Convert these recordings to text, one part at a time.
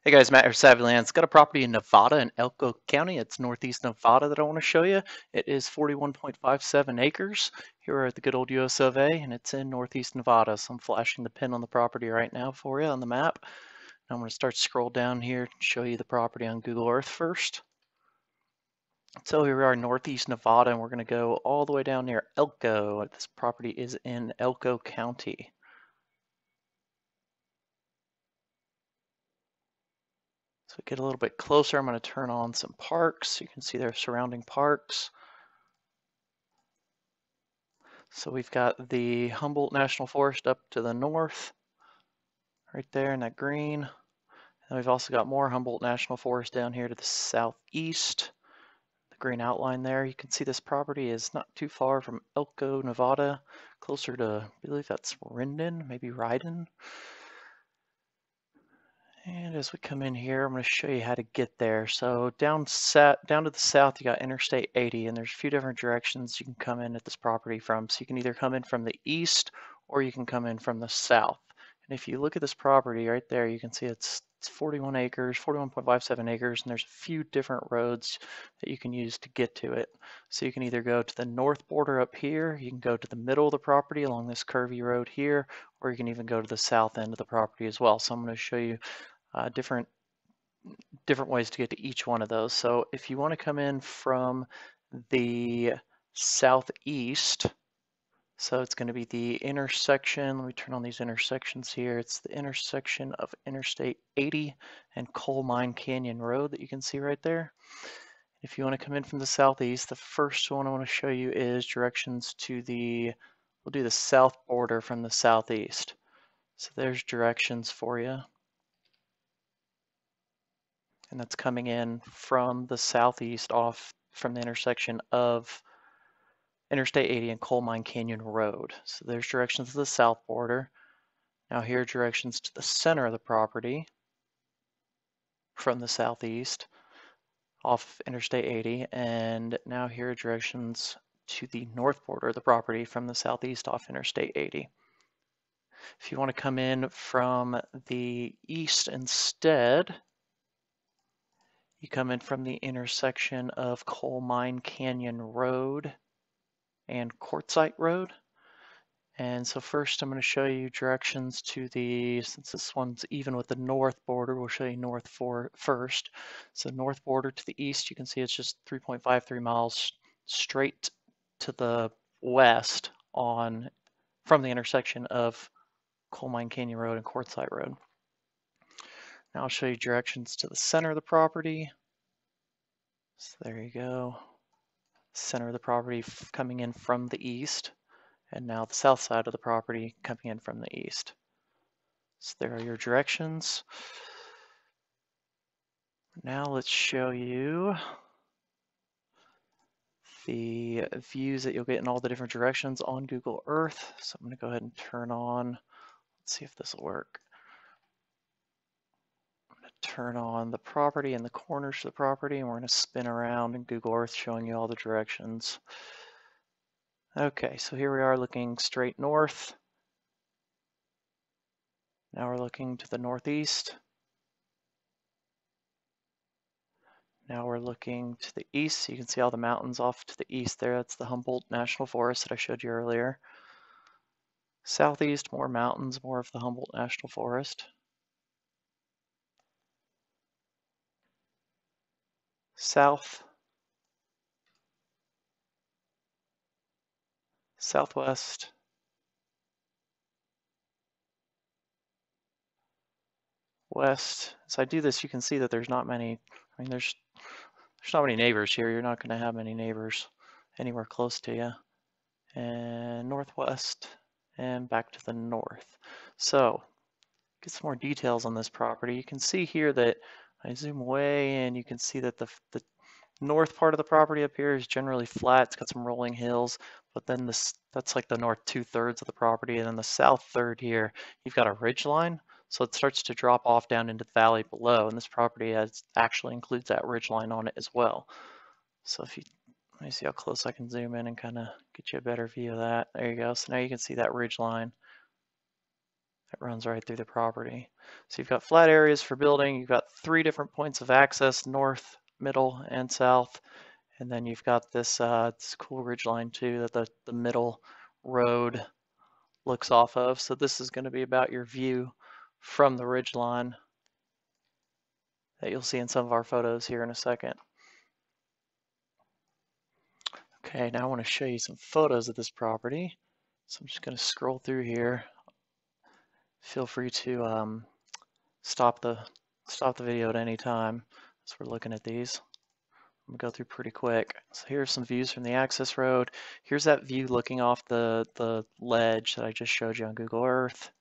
Hey guys, Matt here, SavvyLands. Got a property in Nevada in Elko County. It's northeast Nevada that I want to show you. It is 41.57 acres. Here we're at the good old US of A, and it's in northeast Nevada. So I'm flashing the pin on the property right now for you on the map. And I'm going to start to scroll down here and show you the property on Google Earth first. So here we are in northeast Nevada, and we're going to go all the way down near Elko. This property is in Elko County. So get a little bit closer. I'm going to turn on some parks. You can see their surrounding parks. So we've got the Humboldt National Forest up to the north, right there in that green. And we've also got more Humboldt National Forest down here to the southeast. The green outline there. You can see this property is not too far from Elko, Nevada, closer to, I believe that's Rendon, maybe Ryden. And as we come in here, I'm going to show you how to get there. So down to the south, you got Interstate 80, and there's a few different directions you can come in at this property from. So you can either come in from the east or you can come in from the south. And if you look at this property right there, you can see it's 41 acres, 41.57 acres, and there's a few different roads that you can use to get to it. So you can either go to the north border up here, you can go to the middle of the property along this curvy road here, or you can even go to the south end of the property as well. So I'm going to show you different ways to get to each one of those. So if you want to come in from the southeast, so it's going to be the intersection, let me turn on these intersections here. It's the intersection of Interstate 80 and Coal Mine Canyon Road that you can see right there. If you want to come in from the southeast, the first one I want to show you is directions to we'll do the south border from the southeast. So there's directions for you. And that's coming in from the southeast off from the intersection of Interstate 80 and Coal Mine Canyon Road. So there's directions to the south border. Now here are directions to the center of the property from the southeast off Interstate 80. And now here are directions to the north border of the property from the southeast off Interstate 80. If you want to come in from the east instead, you come in from the intersection of Coal Mine Canyon Road and Quartzsite Road. And so first I'm going to show you directions to since this one's even with the north border, we'll show you north first. So north border to the east, you can see it's just 3.53 miles straight to the west from the intersection of Coal Mine Canyon Road and Quartzsite Road. Now I'll show you directions to the center of the property. So there you go. Center of the property coming in from the east, and now the south side of the property coming in from the east. So there are your directions. Now let's show you the views that you'll get in all the different directions on Google Earth. So I'm going to go ahead and turn on, let's see if this will work. Turn on the property and the corners of the property, and we're going to spin around in Google Earth showing you all the directions. Okay, so here we are looking straight north. Now we're looking to the northeast. Now we're looking to the east. So you can see all the mountains off to the east there. That's the Humboldt National Forest that I showed you earlier. Southeast, more mountains, more of the Humboldt National Forest. South, southwest, west. As I do this, you can see that there's not many, there's not many neighbors here. You're not going to have many neighbors anywhere close to you. And northwest and back to the north. So get some more details on this property. You can see here that I zoom way in, you can see that the north part of the property up here is generally flat. It's got some rolling hills, but then that's like the north 2/3 of the property, and then the south third here, you've got a ridge line. So it starts to drop off down into the valley below, and this property actually includes that ridge line on it as well. So let me see how close I can zoom in and kind of get you a better view of that. There you go. So now you can see that ridge line. that runs right through the property. So you've got flat areas for building, you've got 3 different points of access, north, middle, and south. And then you've got this, this cool ridge line too that the middle road looks off of. So this is going to be about your view from the ridge line that you'll see in some of our photos here in a second. Okay, now I want to show you some photos of this property. So I'm just going to scroll through here. Feel free to stop the video at any time as we're looking at these. I'm gonna go through pretty quick. So here's some views from the access road. Here's that view looking off the ledge that I just showed you on Google Earth.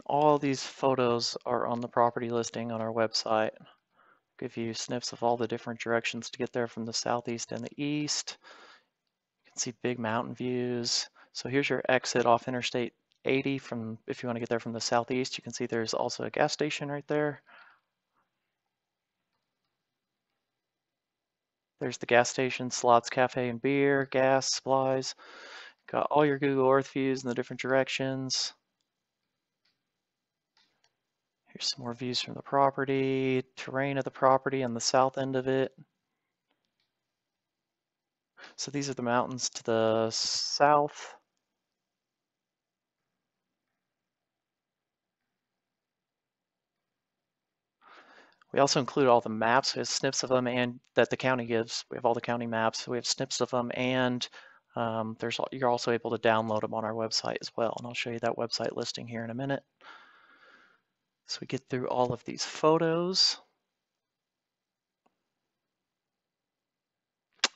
All these photos are on the property listing on our website. Give you snips of all the different directions to get there from the southeast and the east. You can see big mountain views. So here's your exit off Interstate 80 from, if you want to get there from the southeast. You can see there's also a gas station right there. There's the gas station, Slots Cafe and Beer, gas, supplies. Got all your Google Earth views in the different directions. Here's some more views from the property, terrain of the property on the south end of it. So these are the mountains to the south. We also include all the maps. We have snips of them and that the county gives. We have all the county maps. So we have snips of them, and you're also able to download them on our website as well. And I'll show you that website listing here in a minute. So we get through all of these photos.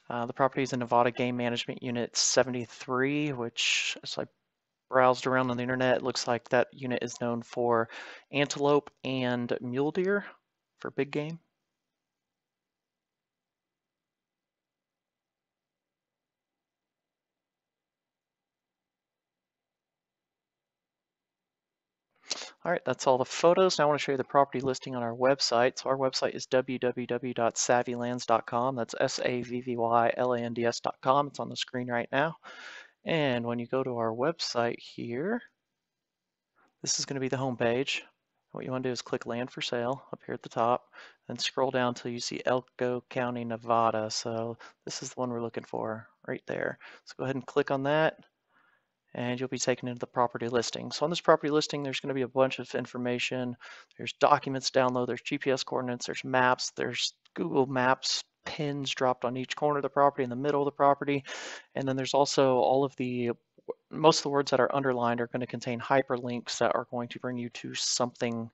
The property is in Nevada Game Management Unit 73, which, as I browsed around on the internet, it looks like that unit is known for antelope and mule deer for big game. All right, that's all the photos. Now I want to show you the property listing on our website. So our website is www.savvylands.com. That's SavvyLands.com. It's on the screen right now. And when you go to our website here, this is going to be the home page. What you want to do is click Land for Sale up here at the top, then scroll down till you see Elko County, Nevada. So this is the one we're looking for right there. So go ahead and click on that, and you'll be taken into the property listing. So on this property listing, there's going to be a bunch of information. There's documents to download, there's GPS coordinates, there's maps, there's Google Maps pins dropped on each corner of the property, in the middle of the property, and then there's also all of the, most of the words that are underlined are going to contain hyperlinks that are going to bring you to something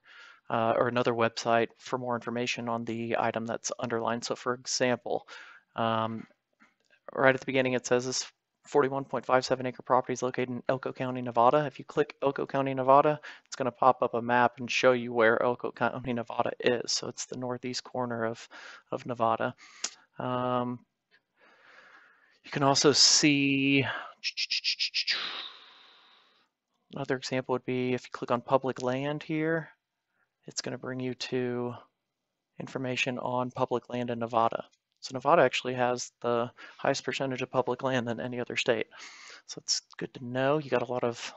or another website for more information on the item that's underlined. So for example, right at the beginning it says this 41.57 acre property is located in Elko County, Nevada. If you click Elko County, Nevada, it's going to pop up a map and show you where Elko County, Nevada is. So it's the northeast corner of Nevada. You can also see, another example would be if you click on public land here, it's going to bring you to information on public land in Nevada. So Nevada actually has the highest percentage of public land than any other state. So it's good to know. You got a lot of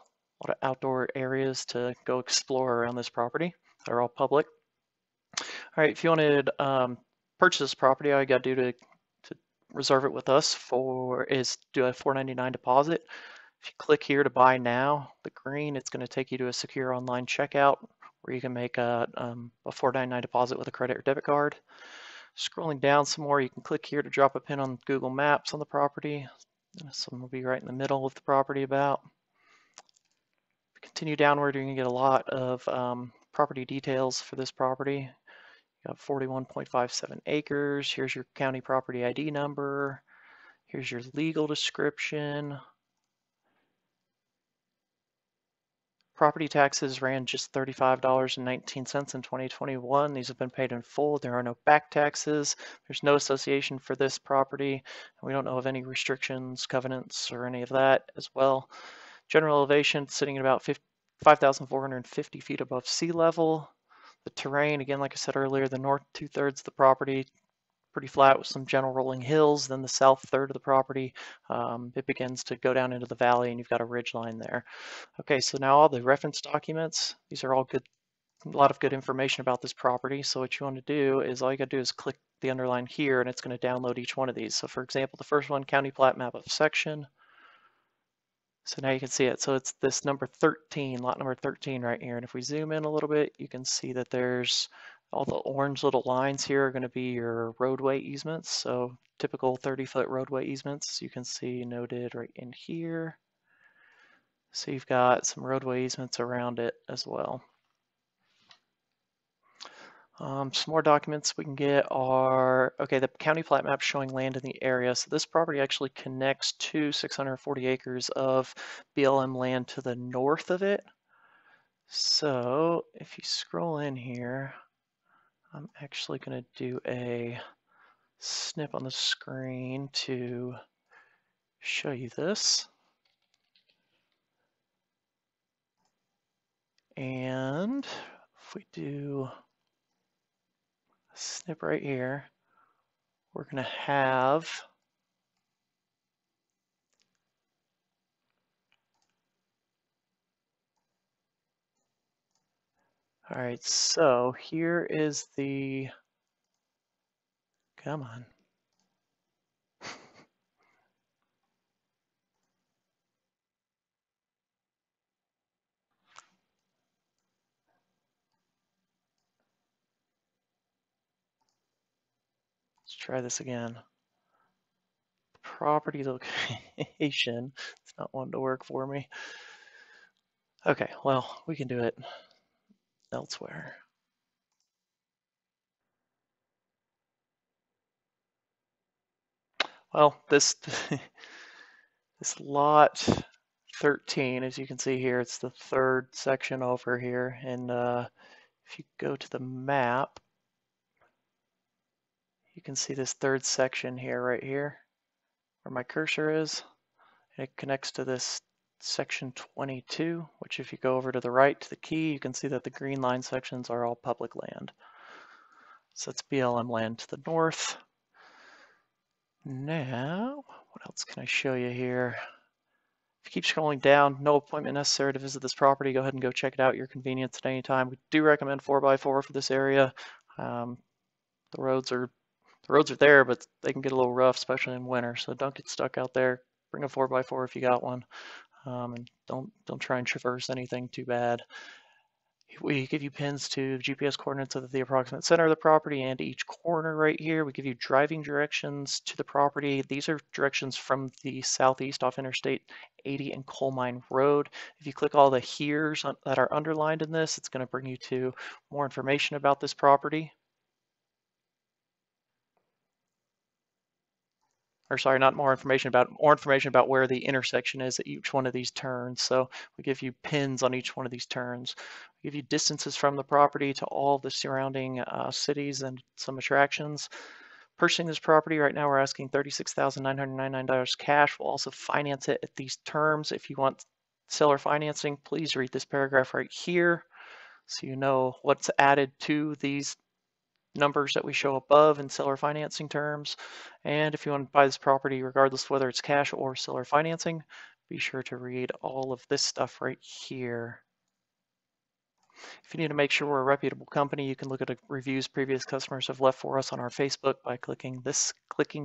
outdoor areas to go explore around this property that are all public. All right, if you wanted to purchase this property, all you got to do to reserve it with us is do a $4.99 deposit. If you click here to buy now, the green, it's going to take you to a secure online checkout where you can make a $4.99 deposit with a credit or debit card. Scrolling down some more, you can click here to drop a pin on Google Maps on the property. Some will be right in the middle of the property about. Continue downward, you're going to get a lot of property details for this property. You got 41.57 acres. Here's your county property ID number. Here's your legal description. Property taxes ran just $35.19 in 2021. These have been paid in full. There are no back taxes. There's no association for this property. And we don't know of any restrictions, covenants, or any of that as well. General elevation sitting at about 5,450 feet above sea level. The terrain, again, like I said earlier, the north 2/3 of the property pretty flat with some gentle rolling hills. Then the south third of the property, it begins to go down into the valley, and you've got a ridge line there. Okay, so now all the reference documents, these are all good, a lot of good information about this property. So what you want to do is all you got to do is click the underline here, and it's going to download each one of these. So for example, the first one, county plat map of section. So now you can see it. So it's this number 13, lot number 13 right here. And if we zoom in a little bit, you can see that there's all the orange little lines here are going to be your roadway easements. So typical 30-foot roadway easements, you can see noted right in here. So you've got some roadway easements around it as well. Some more documents we can get are, okay, the county plat map showing land in the area. So this property actually connects to 640 acres of BLM land to the north of it. So if you scroll in here, I'm actually going to do a snip on the screen to show you this. And if we do snip right here, we're going to have, all right, so here is the, come on. Let's try this again. Property location, it's not wanting to work for me. Okay, well, we can do it elsewhere. Well, this this lot 13, as you can see here, it's the third section over here. And if you go to the map, you can see this third section here, right here, where my cursor is. And it connects to this section 22, which if you go over to the right to the key, you can see that the green line sections are all public land. So that's BLM land to the north. Now, what else can I show you here? If you keep scrolling down, no appointment necessary to visit this property. Go ahead and go check it out at your convenience at any time. We do recommend 4x4 for this area. The roads are there, but they can get a little rough, especially in winter. So don't get stuck out there. Bring a 4x4 if you got one, and don't try and traverse anything too bad. We give you pins to GPS coordinates of the approximate center of the property and each corner right here. We give you driving directions to the property. These are directions from the southeast off Interstate 80 and Coal Mine Road. If you click all the here's that are underlined in this, it's going to bring you to more information about this property. Or sorry, not more information about where the intersection is at each one of these turns. So we give you pins on each one of these turns. We give you distances from the property to all the surrounding cities and some attractions. Purchasing this property right now, we're asking $36,999 cash. We'll also finance it at these terms. If you want seller financing, please read this paragraph right here so you know what's added to these numbers that we show above in seller financing terms. And if you want to buy this property, regardless of whether it's cash or seller financing, be sure to read all of this stuff right here. If you need to make sure we're a reputable company, you can look at reviews previous customers have left for us on our Facebook by clicking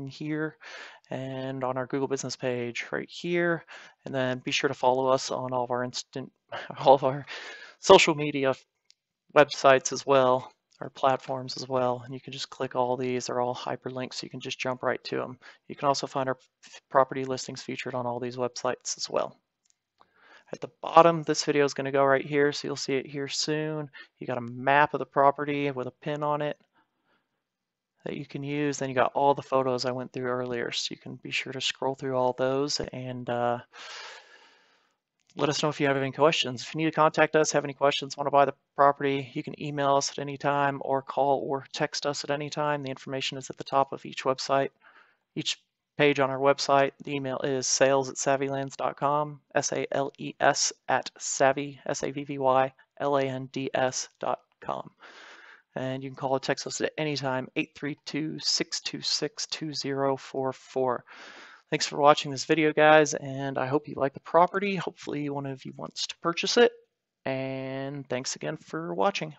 here, and on our Google business page right here. And then be sure to follow us on all of our social media websites as well, our platforms as well. And you can just click all these. They're all hyperlinks, so you can just jump right to them. You can also find our property listings featured on all these websites as well. At the bottom, this video is going to go right here, so you'll see it here soon. You got a map of the property with a pin on it that you can use. Then you got all the photos I went through earlier, so you can be sure to scroll through all those and let us know if you have any questions. If you need to contact us, have any questions, want to buy the property, you can email us at any time or call or text us at any time. The information is at the top of each website, each page on our website. The email is sales@SavvyLands.com, SALES at Savvy, SAVVYLANDS.com. And you can call or text us at any time, 832-626-2044. Thanks for watching this video, guys, and I hope you like the property. Hopefully one of you wants to purchase it. And thanks again for watching.